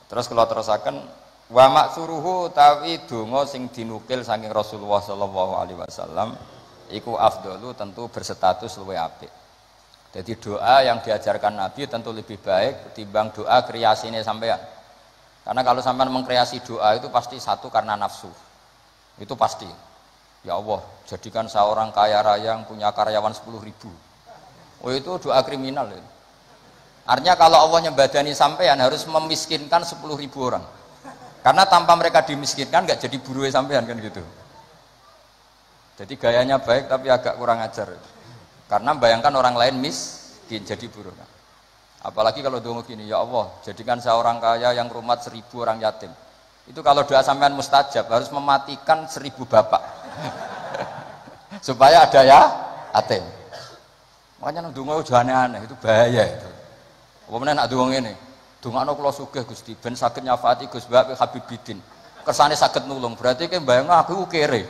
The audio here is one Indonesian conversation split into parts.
Terus kalau terusaken wa maksuruhu tawi donga sing dinukil saking Rasulullah sallallahu alaihi wasallam iku afdalu tentu berstatus luwih apik. Jadi doa yang diajarkan Nabi tentu lebih baik timbang doa kreasine sampean. Karena kalau sampean mengkreasi doa itu pasti satu karena nafsu. Itu pasti. Ya Allah, jadikan seorang kaya raya yang punya karyawan 10.000. Oh itu doa kriminal itu. Artinya kalau Allah nyembadani sampean harus memiskinkan 10.000 orang. Karena tanpa mereka dimiskinkan nggak jadi buruh sampean kan gitu. Jadi gayanya baik tapi agak kurang ajar. Karena bayangkan orang lain miskin jadi buruh. Apalagi kalau dongo gini, ya Allah, jadikan seorang kaya yang rumat 1.000 orang yatim. Itu kalau doa sampean mustajab harus mematikan 1.000 bapak. Supaya ada ya yatim. Makanya nang donga aja aneh-aneh, itu bahaya itu. Apa meneh nak donga ngene? Dongakno kula sugih Gusti ben saged nyafaati Gus Mbak Habibidin. Kersane saged nulung, berarti ki bayangno aku kere.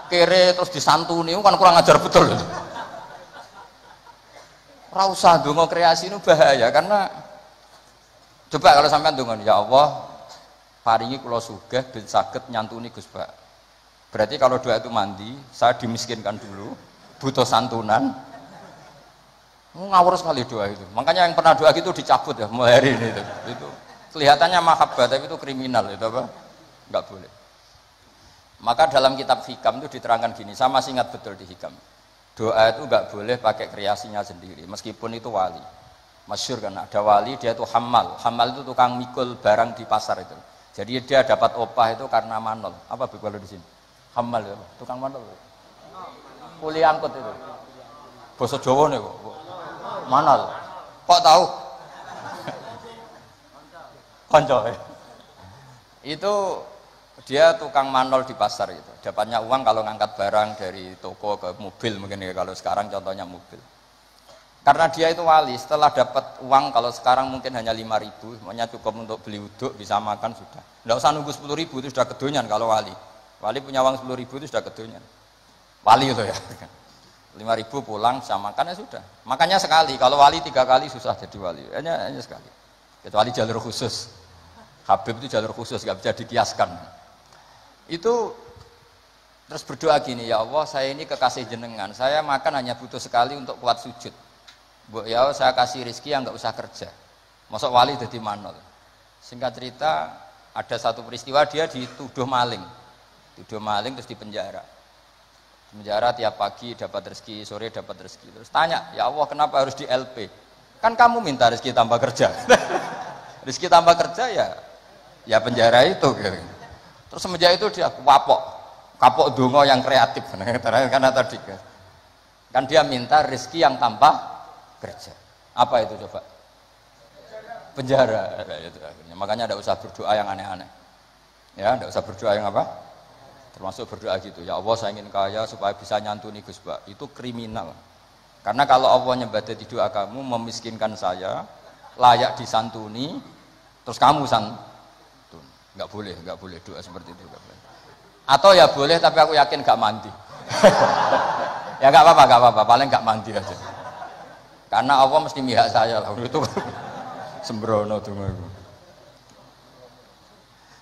Kere terus disantuni kan kurang ajar betul. Ora usah donga kreasi itu bahaya karena coba kalau sampean donga ya Allah paringi kula sugih ben saged nyantuni Gus Mbak. Berarti kalau doa itu mandi, saya dimiskinkan dulu, butuh santunan. Ngawur sekali doa itu. Makanya yang pernah doa gitu dicabut ya mulai hari ini itu kelihatannya mahabbah tapi itu kriminal itu apa? Enggak boleh. Maka dalam kitab Hikam itu diterangkan gini, saya masih ingat betul di Hikam. Doa itu enggak boleh pakai kreasinya sendiri, meskipun itu wali. Masyhur kan ada wali dia itu hamal. Hamal itu tukang mikul barang di pasar itu. Jadi dia dapat opah itu karena manol. Apa kalau di sini? Hamal ya, tukang manol. Kuli angkut itu. Basa Jawa nih kok. Manol. Kok tahu? Konco. Itu dia tukang manol di pasar itu. Dapatnya uang kalau ngangkat barang dari toko ke mobil mungkin ya kalau sekarang contohnya mobil. Karena dia itu wali, setelah dapat uang kalau sekarang mungkin hanya 5.000, semuanya cukup untuk beli uduk, bisa makan sudah. Tidak usah nunggu 10.000 itu sudah kedonyan kalau wali. Wali punya uang 10.000 itu sudah kedonyan. Wali itu ya. 5.000 pulang bisa makan ya sudah. Makanya sekali, kalau wali 3 kali susah jadi wali. Hanya sekali. Kecuali jalur khusus. Habib itu jalur khusus, nggak bisa dikiaskan. Itu terus berdoa gini, ya Allah saya ini kekasih jenengan. Saya makan hanya butuh sekali untuk kuat sujud. Bu ya saya kasih rezeki yang nggak usah kerja. Masuk wali jadi manol. Singkat cerita ada satu peristiwa dia dituduh maling. Tuduh maling terus dipenjara. Penjara tiap pagi dapat rezeki, sore dapat rezeki. Terus tanya, ya Allah kenapa harus di LP? Kan kamu minta rezeki tambah kerja. Rezeki tambah kerja ya penjara itu. Terus semenjak itu dia kapok dongo yang kreatif. Karena tadi kan dia minta rezeki yang tanpa kerja. Apa itu coba? Penjara. Makanya tidak usah berdoa yang aneh-aneh. Ya, tidak usah berdoa yang apa? Termasuk berdoa gitu, ya Allah saya ingin kaya supaya bisa nyantuni Gus Mbak. Itu kriminal. Karena kalau Allah nyebadati doa kamu memiskinkan saya, layak disantuni, terus kamu santun. Enggak boleh doa seperti itu, enggak boleh. Atau ya boleh tapi aku yakin enggak mandi. Ya enggak apa-apa, paling enggak mandi aja. Karena Allah mesti mihak saya lah itu. Sembrono donga iku.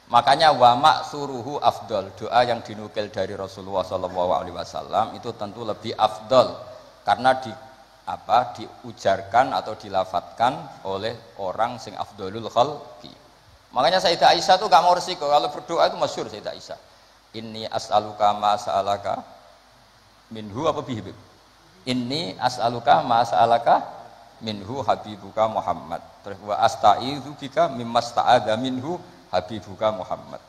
Makanya wa suruhu afdal, doa yang dinukil dari Rasulullah SAW itu tentu lebih afdal karena diujarkan atau dilafatkan oleh orang sing afdalul khalqi. Makanya Sayyidah Aisyah tuh gak mau resiko kalau berdoa itu masyhur Sayyidah Aisyah. Inni as'aluka ma sa'alaka minhu apa bihib. Inni as'aluka ma sa'alaka minhu habibuka Muhammad. Terus wa asta'idzu bika mimma sta'adza minhu Habibuka Muhammad.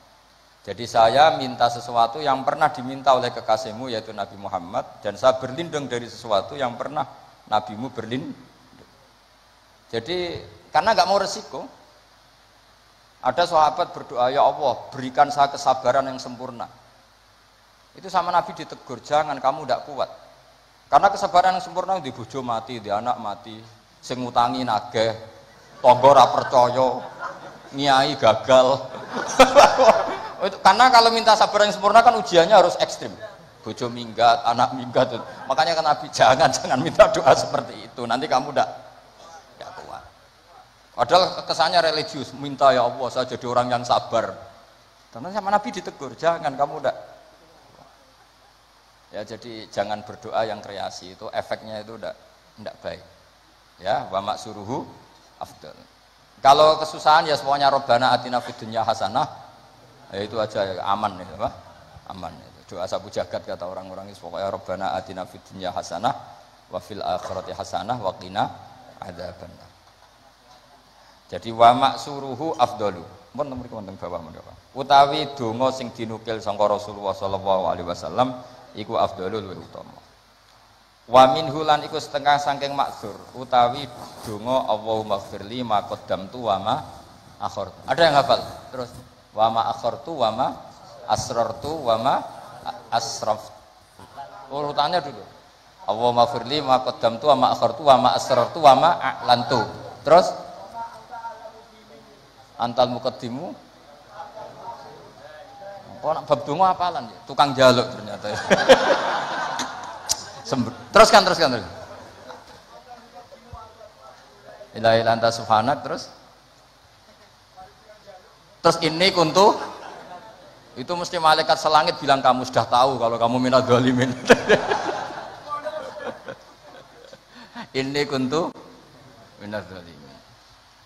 Jadi saya minta sesuatu yang pernah diminta oleh kekasihmu yaitu Nabi Muhammad dan saya berlindung dari sesuatu yang pernah Nabimu berlindung. Jadi karena nggak mau resiko. Ada sahabat berdoa, ya Allah berikan saya kesabaran yang sempurna. Itu sama Nabi ditegur, jangan kamu tidak kuat. Karena kesabaran yang sempurna di bojo mati, di anak mati, sing ngutangi nageh, tangga ora percaya. Nyai gagal. Karena kalau minta sabar yang sempurna kan ujiannya harus ekstrim. Bojo minggat, anak minggat. Makanya kan Nabi jangan minta doa seperti itu. Nanti kamu tidak kuat. Padahal kesannya religius, minta ya Allah saya jadi orang yang sabar. Karena sama Nabi ditegur, jangan kamu udah. Ya jadi jangan berdoa yang kreasi, itu efeknya itu udah tidak baik. Ya, wa maksuruhu afdal. Kalau kesusahan ya semuanya Rabbana atina fid dunya hasanah. Ya itu aja aman itu, apa? Aman itu. Doa sapu jagat kata orang-orang itu pokoknya Rabbana atina fid dunya hasanah wa fil akhirati hasanah wa qina adzabannar. Jadi wa maksuruhu afdalu. Mun mriki wonten bawah menapa. Utawi donga sing dinukil sangka Rasulullah sallallahu alaihi wasallam iku afdalul luwih utama. Wa minhu lan iku setengah saking maksur utawi donga Allahumma firli ma qaddamtu wa ma akhartu. Ada yang hafal? Terus wa ma akhartu wa ma asrartu wa ma asraf. Urutannya dulu. Allahumma firli ma qaddamtu wa ma akhartu wa ma asrartu wa ma a'lantu. Terus antal muqaddimu. Kok nak bab donga hafalan ya? Tukang jaluk ternyata. Teruskan. Ilahi lanta subhanak terus ini kuntu itu mesti malaikat selangit bilang kamu sudah tahu kalau kamu minat dzalimin. Ini kuntu minat dzalimin.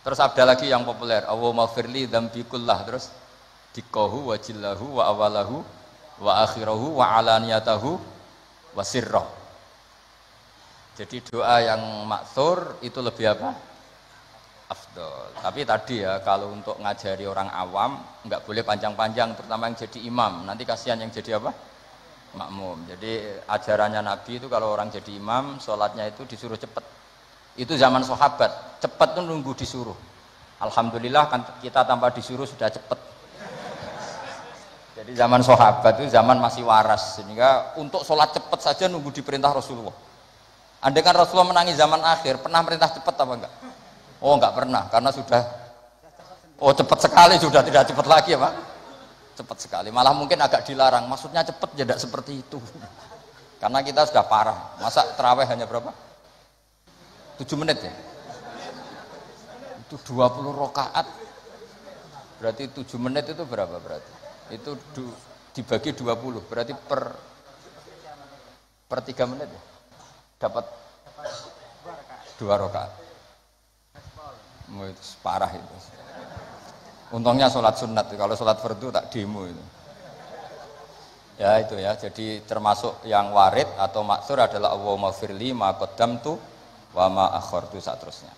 Terus ada lagi yang populer, Allahumma firli dzambi kullah, terus dikahu wa jillahu wa awalahu wa akhirahu wa alaniyatahu wa sirrah. Jadi doa yang maksur itu lebih apa? Afdol. Tapi tadi ya kalau untuk ngajari orang awam nggak boleh panjang-panjang, terutama yang jadi imam. Nanti kasihan yang jadi apa? Makmum. Jadi ajarannya Nabi itu kalau orang jadi imam, sholatnya itu disuruh cepat. Itu zaman sahabat, cepat tuh nunggu disuruh. Alhamdulillah kan kita tanpa disuruh sudah cepat. Jadi zaman sahabat itu zaman masih waras, sehingga untuk sholat cepat saja nunggu diperintah Rasulullah. Andai kan Rasulullah menangi zaman akhir, pernah perintah cepat apa enggak? Oh enggak pernah, karena sudah cepat sekali, sudah tidak cepat lagi ya Pak. Cepat sekali, malah mungkin agak dilarang. Maksudnya cepat tidak seperti itu. Karena kita sudah parah. Masa terawih hanya berapa? 7 menit ya. Itu 20 rakaat. Berarti 7 menit itu berapa berarti? Itu dibagi 20, berarti per 3 menit ya. Dapat 2 rakaat. Itu parah itu. Untungnya sholat sunat, kalau sholat fardu tak demo itu. Ya itu ya, jadi termasuk yang warid atau maksur adalah Allahumma firli ma qaddamtu wa ma akhartu saterusnya.